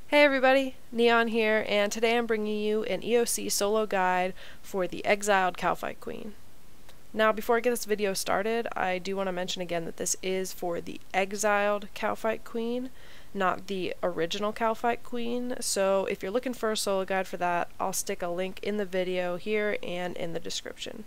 Hey everybody, Neon here, and today I'm bringing you an EOC solo guide for the Exiled Kalphite Queen. Now, before I get this video started, I do want to mention again that this is for the Exiled Kalphite Queen, not the original Kalphite Queen, so if you're looking for a solo guide for that, I'll stick a link in the video here and in the description.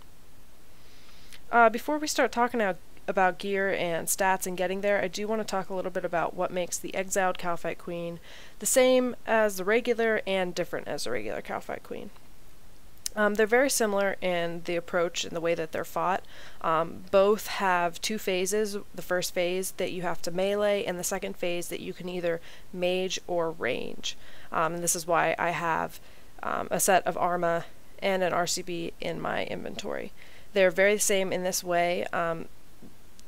Before we start talking about gear and stats and getting there, I do want to talk a little bit about what makes the Exiled Kalphite Queen the same as the regular and different as the regular Kalphite Queen. They're very similar in the approach and the way that they're fought. Both have two phases, the first phase that you have to melee and the second phase that you can either mage or range. And this is why I have a set of Arma and an RCB in my inventory. They're very same in this way.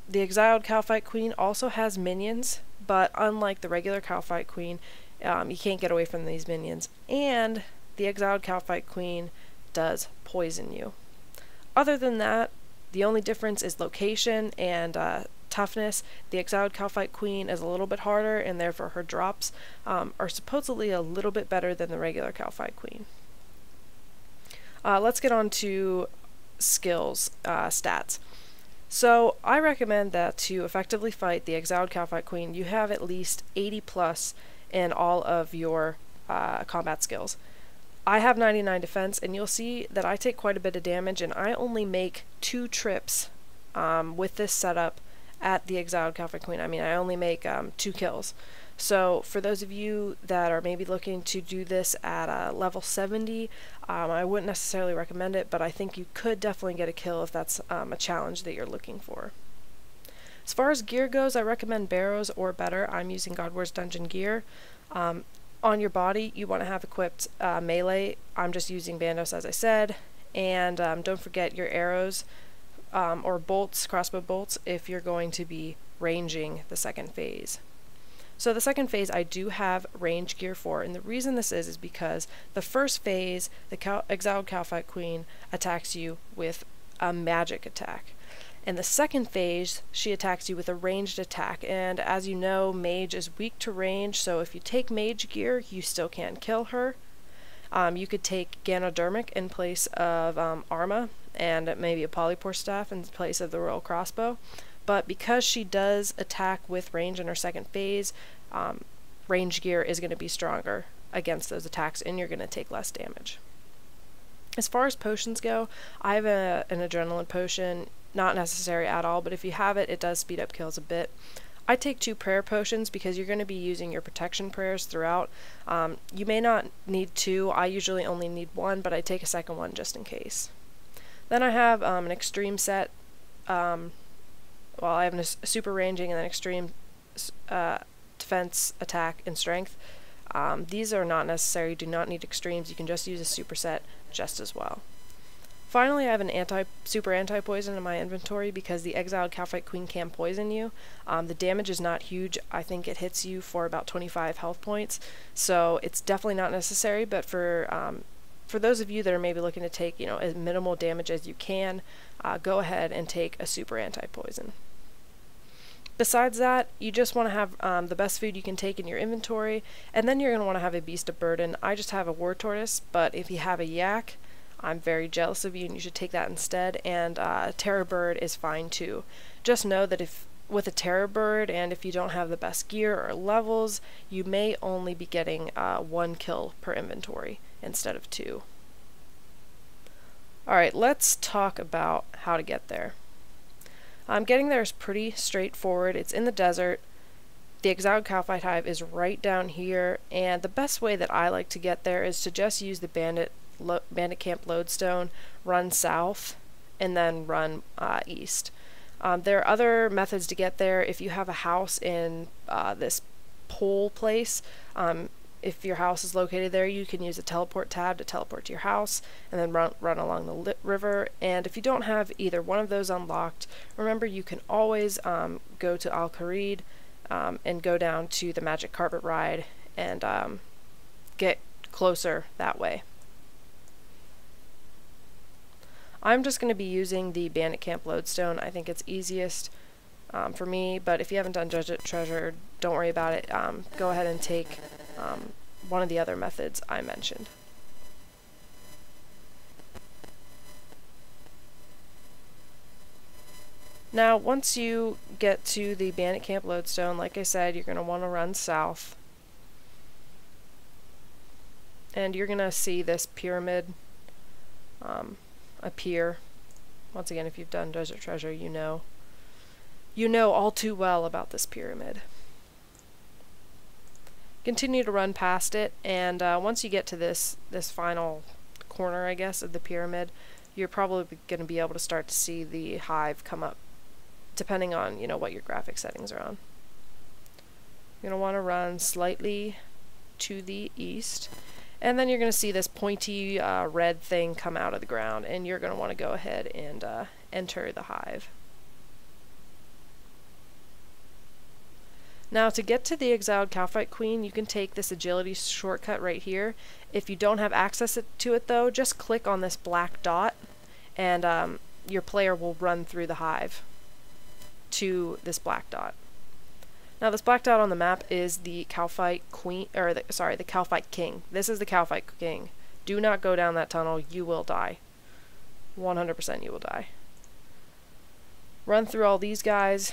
The Exiled Kalphite Queen also has minions, but unlike the regular Kalphite Queen, you can't get away from these minions, and the Exiled Kalphite Queen does poison you. Other than that, the only difference is location and toughness. The Exiled Kalphite Queen is a little bit harder, and therefore her drops are supposedly a little bit better than the regular Kalphite Queen. Let's get on to skills, stats. So I recommend that to effectively fight the Exiled Kalphite Queen, you have at least 80 plus in all of your combat skills. I have 99 defense, and you'll see that I take quite a bit of damage, and I only make 2 trips with this setup at the Exiled Kalphite Queen. I mean, I only make 2 kills. So for those of you that are maybe looking to do this at level 70, I wouldn't necessarily recommend it, but I think you could definitely get a kill if that's a challenge that you're looking for. As far as gear goes, I recommend Barrows or better. I'm using God Wars Dungeon gear. On your body, you want to have equipped melee. I'm just using Bandos as I said, and don't forget your arrows or bolts, crossbow bolts, if you're going to be ranging the second phase. So the second phase I do have range gear for, and the reason this is because the first phase, the Exiled Kalphite Queen attacks you with a magic attack. And the second phase, she attacks you with a ranged attack, and as you know, mage is weak to range, so if you take mage gear, you still can't kill her. You could take Ganodermic in place of Arma, and maybe a Polypore Staff in place of the Royal Crossbow. But because she does attack with range in her second phase, range gear is going to be stronger against those attacks, and you're going to take less damage. As far as potions go, I have an adrenaline potion, not necessary at all, but if you have it, it does speed up kills a bit. I take 2 prayer potions because you're going to be using your protection prayers throughout. You may not need 2, I usually only need 1, but I take a second one just in case. Then I have an extreme set. Well, I have a super ranging and then extreme defense, attack, and strength. These are not necessary, do not need extremes, you can just use a superset just as well. Finally, I have an super anti-poison in my inventory because the Exiled Kalphite Queen can poison you. The damage is not huge, I think it hits you for about 25 health points, so it's definitely not necessary, but for those of you that are maybe looking to take, as minimal damage as you can, go ahead and take a super anti-poison. Besides that, you just want to have the best food you can take in your inventory, and then you're going to want to have a beast of burden. I just have a war tortoise, but if you have a yak, I'm very jealous of you and you should take that instead, and a terror bird is fine too. Just know that with a terror bird, and if you don't have the best gear or levels, you may only be getting 1 kill per inventory instead of 2. Alright, let's talk about how to get there. Getting there is pretty straightforward. It's in the desert. The Exiled Kalphite Hive is right down here, and the best way that I like to get there is to just use the Bandit Camp Lodestone, run south, and then run east. There are other methods to get there. If you have a house in this pole place, if your house is located there, you can use the teleport tab to teleport to your house and then run along the river. And if you don't have either one of those unlocked, remember you can always go to Al-Kharid and go down to the Magic Carpet Ride and get closer that way. I'm just going to be using the Bandit Camp Lodestone. I think it's easiest for me, but if you haven't done Judge It Treasure, don't worry about it. Go ahead and take one of the other methods I mentioned. Now, once you get to the Bandit Camp Lodestone, like I said, you're going to want to run south. And you're going to see this pyramid appear. Once again, if you've done Desert Treasure, you know all too well about this pyramid. Continue to run past it, and once you get to this final corner, I guess, of the pyramid, you're probably going to be able to start to see the hive come up, depending on what your graphic settings are on. You're going to want to run slightly to the east, and then you're going to see this pointy red thing come out of the ground, and you're going to want to go ahead and enter the hive. Now, to get to the Exiled Kalphite Queen, you can take this agility shortcut right here. If you don't have access to it though, just click on this black dot, and your player will run through the hive to this black dot. Now, this black dot on the map is the Kalphite Queen, or the Kalphite King. This is the Kalphite King. Do not go down that tunnel. You will die. 100% you will die. Run through all these guys,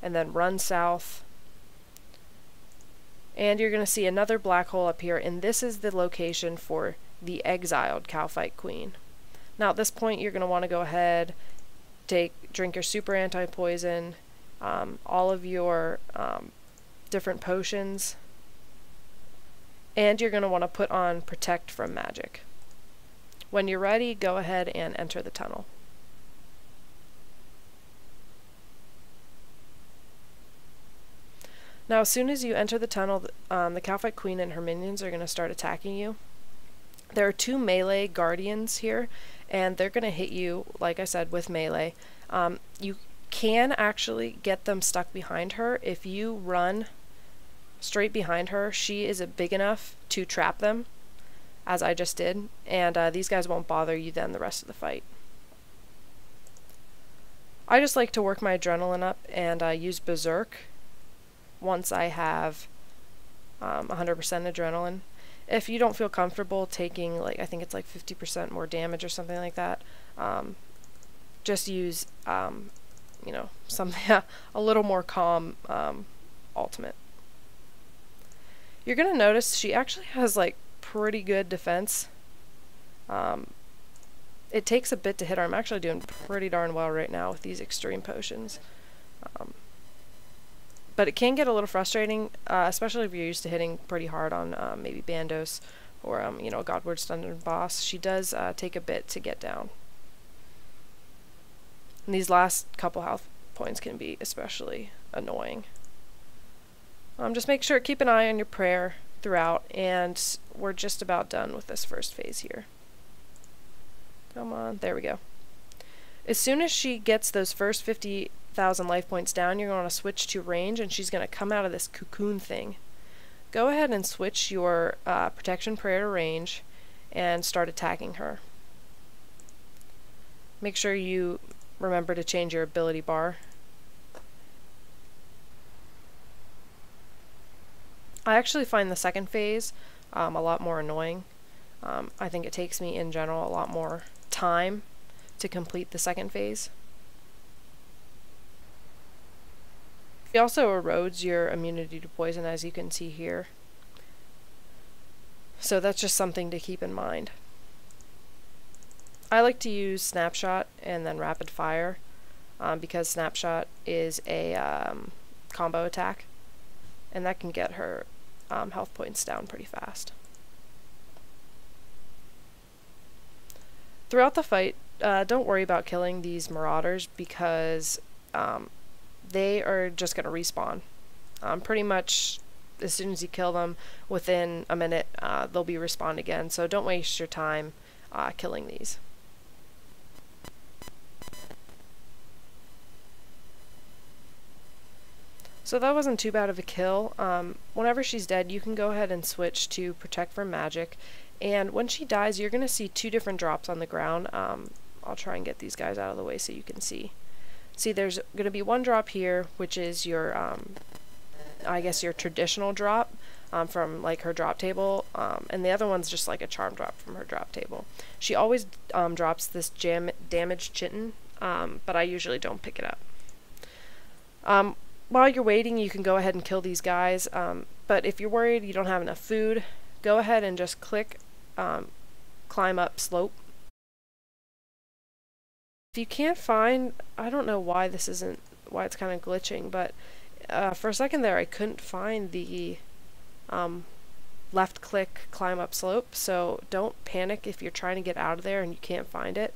and then run south. And you're going to see another black hole up here, and this is the location for the Exiled Kalphite Queen. Now, at this point, you're going to want to go ahead, drink your super anti-poison, all of your different potions, and you're going to want to put on Protect from Magic. When you're ready, go ahead and enter the tunnel. Now, as soon as you enter the tunnel, the Kalphite Queen and her minions are going to start attacking you. There are 2 melee guardians here, and they're going to hit you, like I said, with melee. You can actually get them stuck behind her. If you run straight behind her, she is big enough to trap them, as I just did, and these guys won't bother you then the rest of the fight. I just like to work my adrenaline up and use Berserk once I have 100% adrenaline. If you don't feel comfortable taking, I think it's 50% more damage or something like that, just use, something a little more calm ultimate. You're going to notice she actually has, pretty good defense. It takes a bit to hit her. I'm actually doing pretty darn well right now with these extreme potions. But it can get a little frustrating, especially if you're used to hitting pretty hard on maybe Bandos or a Godward's Dungeon boss. She does take a bit to get down. And these last couple health points can be especially annoying. Just make sure, keep an eye on your prayer throughout, and we're just about done with this first phase here. Come on, there we go. As soon as she gets those first 50,000 life points down, you're going to switch to range, and she's going to come out of this cocoon thing. Go ahead and switch your protection prayer to range and start attacking her. Make sure you remember to change your ability bar. I actually find the second phase a lot more annoying. I think it takes me in general a lot more time to complete the second phase. It also erodes your immunity to poison, as you can see here. So that's just something to keep in mind. I like to use Snapshot and then Rapid Fire because Snapshot is a combo attack, and that can get her health points down pretty fast. Throughout the fight, don't worry about killing these marauders because they are just going to respawn. Pretty much as soon as you kill them, within a minute, they'll be respawned again, so don't waste your time killing these. So that wasn't too bad of a kill. Whenever she's dead, you can go ahead and switch to Protect from Magic, and when she dies, you're going to see 2 different drops on the ground. I'll try and get these guys out of the way so you can see. See, there's going to be one drop here, which is your, I guess your traditional drop. from like her drop table, and the other one's just like a charm drop from her drop table. She always drops this damaged chitin, but I usually don't pick it up. While you're waiting, you can go ahead and kill these guys, but if you're worried you don't have enough food, go ahead and just click climb up slope. If you can't find, I don't know why this isn't, why it's kind of glitching, but for a second there I couldn't find the left click climb up slope, so don't panic if you're trying to get out of there and you can't find it.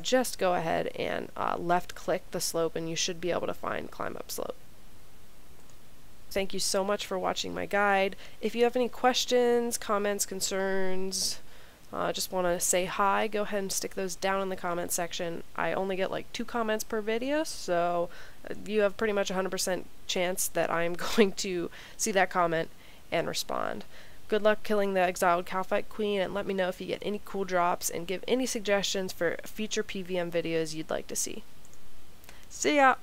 Just go ahead and left click the slope and you should be able to find climb up slope. Thank you so much for watching my guide. If you have any questions, comments, concerns, just want to say hi, go ahead and stick those down in the comment section. I only get like 2 comments per video, so you have pretty much 100% chance that I'm going to see that comment and respond. Good luck killing the Exiled Kalphite Queen, and let me know if you get any cool drops, and give any suggestions for future PVM videos you'd like to see. See ya!